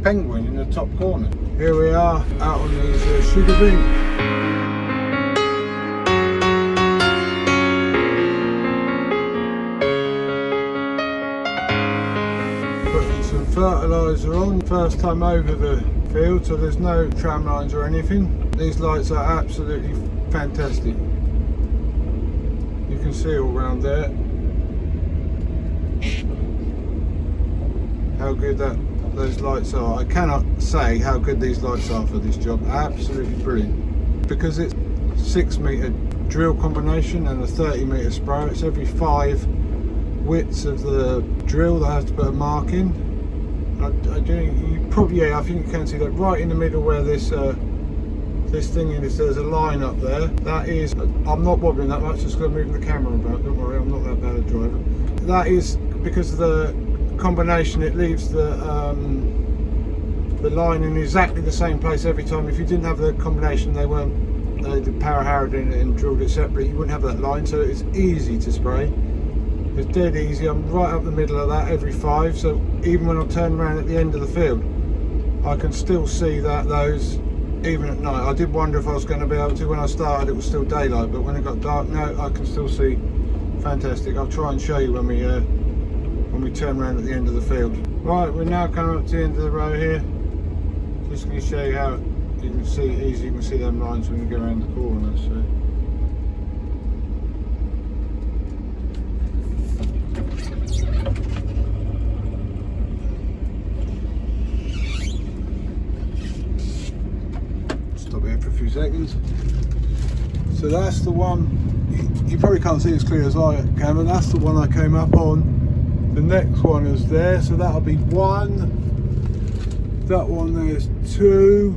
penguin in the top corner. Here we are out on these sugar beet. Putting some fertilizer on, first time over the field, so there's no tram lines or anything. These lights are absolutely fantastic. You can see all around there how good those lights are. I cannot say how good these lights are for this job. Absolutely brilliant. Because it's 6 metre drill combination and a 30 metre sprayer, it's every 5 widths of the drill that I have to put a mark in. I think you can see that right in the middle where this thing is. There's a line up there. That is, I'm not wobbling that much, just going to move the camera about, don't worry, I'm not that bad a driver. That is because of the combination, it leaves the line in exactly the same place every time. If you didn't have the combination, they did power harrowed in it and drilled it separately, you wouldn't have that line, so it's easy to spray. It's dead easy. I'm right up the middle of that every 5, so even when I turn around at the end of the field, I can still see those even at night. I did wonder if I was going to be able to. When I started it was still daylight, but when it got dark, now I can still see fantastic. I'll try and show you when we turn around at the end of the field. Right, we're now coming up to the end of the row here. Just going to show you how you can see easy. You can see them lines when you go around the corner. So. Stop here for a few seconds. So that's the one. You probably can't see as clear as I can, but that's the one I came up on. The next one is there, so that'll be 1. That one there's 2,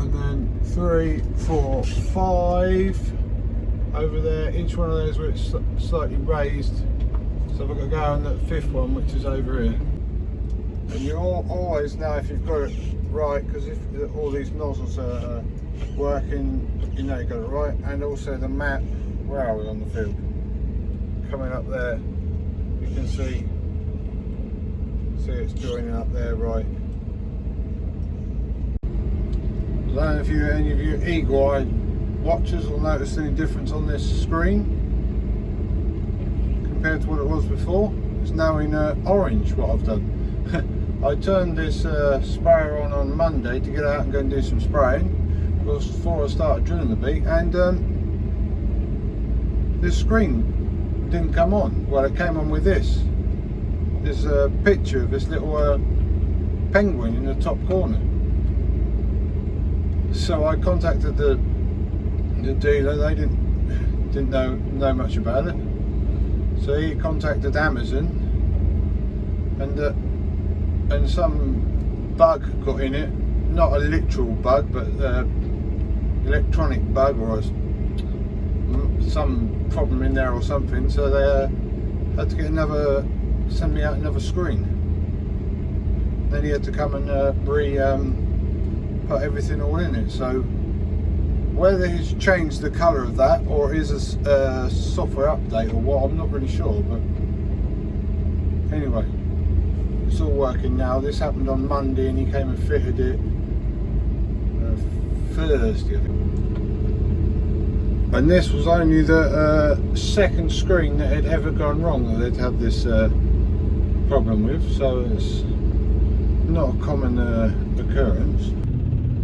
and then 3, 4, 5 over there. Each one of those where it's slightly raised. So I've got to go on the 5th one, which is over here. And you always know if you've got it right, because if all these nozzles are working, you know you've got it right. And also the map where I was on the field. Coming up there, you can see it's joining up there right. I don't know if any of you eagle-eyed watchers will notice any difference on this screen compared to what it was before. It's now in orange, what I've done. I turned this sprayer on Monday to get out and go and do some spraying before I started drilling the beet, and this screen didn't come on. Well, it came on with this. There's a picture of this little penguin in the top corner. So I contacted the dealer. They didn't know much about it. So he contacted Amazon, and some bug got in it. Not a literal bug, but electronic bug or some problem in there or something, so they had to send me out another screen. Then he had to come and put everything all in it. So whether he's changed the colour of that or is a software update or what, I'm not really sure, but anyway, it's all working now. This happened on Monday and he came and fitted it Thursday, I think. And this was only the 2nd screen that had ever gone wrong that they'd had this problem with, so it's not a common occurrence.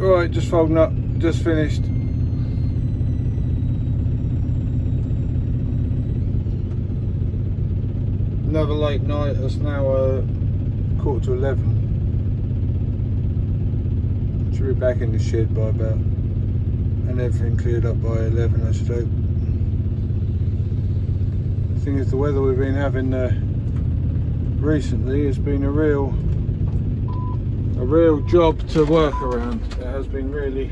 Right, just folding up, just finished. Another late night. It's now 11:15. Should be back in the shed by about, and everything cleared up by 11, I should hope. The thing is, the weather we've been having recently has been a real job to work around. It has been really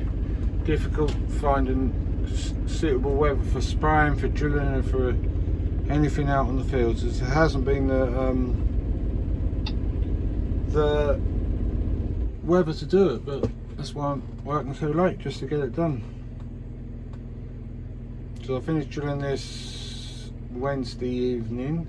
difficult finding suitable weather for spraying, for drilling, and for anything out on the fields. It hasn't been the weather to do it, but that's why I'm working so late, just to get it done. So I finished drilling this Wednesday evening,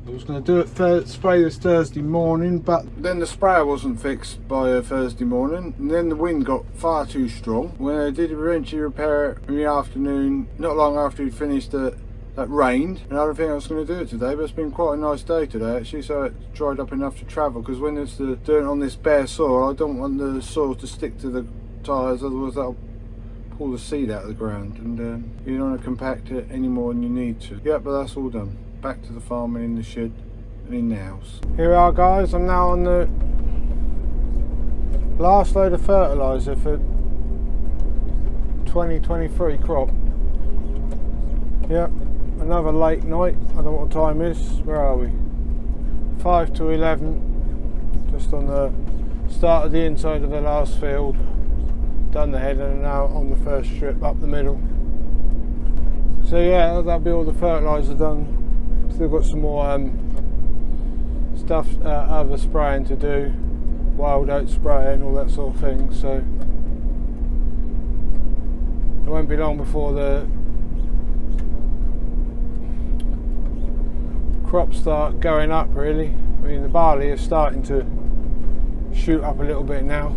I was going to do it spray this Thursday morning, but then the sprayer wasn't fixed by Thursday morning, and then the wind got far too strong. When I did eventually repair it in the afternoon, not long after we'd finished that rained, and I don't think I was going to do it today, but it's been quite a nice day today actually, so it dried up enough to travel, because when it's doing it on this bare soil, I don't want the soil to stick to the tyres, otherwise that'll pull the seed out of the ground, and you don't want to compact it any more than you need to. Yeah, but that's all done. Back to the farm and in the shed and in the house. Here we are, guys. I'm now on the last load of fertiliser for 2023 crop. Yep, another late night. I don't know what time it is. Where are we? 5 to 11. Just on the start of the inside of the last field. Done the head and now on the first strip up the middle. So yeah, that'll be all the fertiliser done. Still got some more stuff, other spraying to do, wild oat spray and all that sort of thing, so it won't be long before the crops start going up really. I mean, the barley is starting to shoot up a little bit now,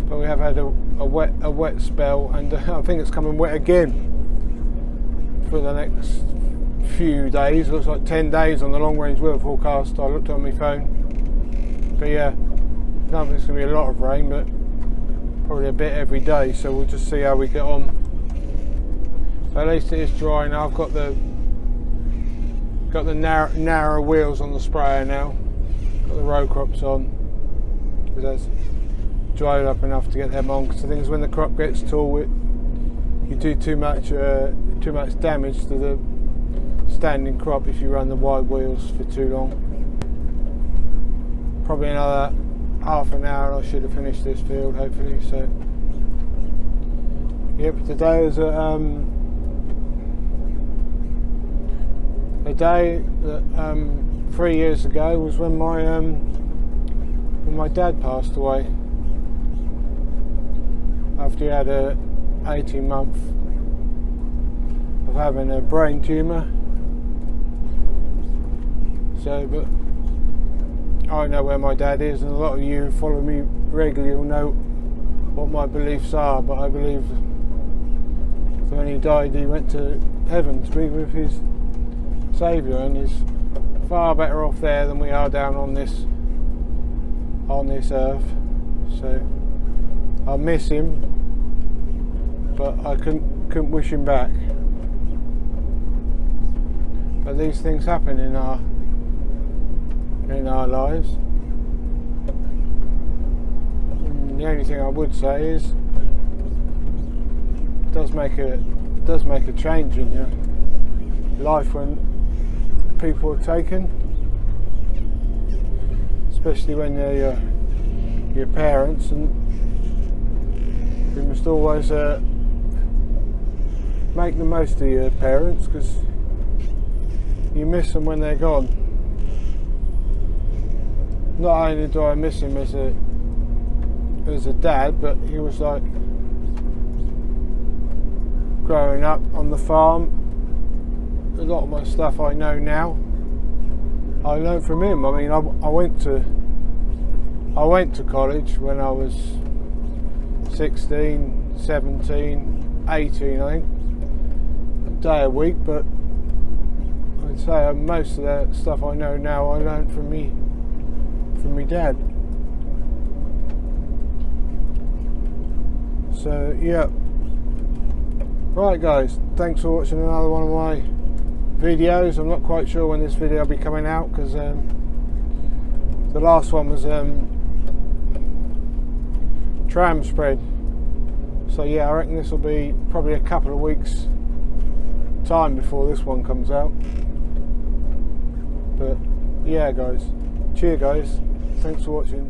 but we have had a wet spell, and I think it's coming wet again for the next few days. Looks like 10 days on the long range weather forecast. I looked on my phone, but yeah, I don't think it's going to be a lot of rain, but probably a bit every day, so we'll just see how we get on. But at least it is dry now. I've got the narrow wheels on the sprayer now, got the row crops on, because that's dried up enough to get them on, because the thing is, when the crop gets tall, you do too much damage to the standing crop if you run the wide wheels for too long. Probably another half an hour and I should have finished this field, hopefully. So yep, today is a day that 3 years ago was when my dad passed away after he had a 18-month of having a brain tumour. So, but I know where my dad is, and a lot of you who follow me regularly will know what my beliefs are, but I believe that when he died, he went to heaven to be with his Saviour, and is far better off there than we are down on this earth. So I miss him, but I couldn't wish him back. But these things happen in our lives. And the only thing I would say is it does make a change in your life when people are taken, especially when they're your parents, and you must always make the most of your parents, because you miss them when they're gone. Not only do I miss him as a dad, but he was like growing up on the farm. A lot of my stuff I know now, I learned from him. I mean, I went to college when I was 16, 17, 18, I think, a day a week, but I'd say most of the stuff I know now I learned from me dad. So yeah, right guys, thanks for watching another one of my videos. I'm not quite sure when this video will be coming out, because the last one was tram spread, so yeah, I reckon this will be probably a couple of weeks time before this one comes out. But yeah guys, cheers guys, thanks for watching.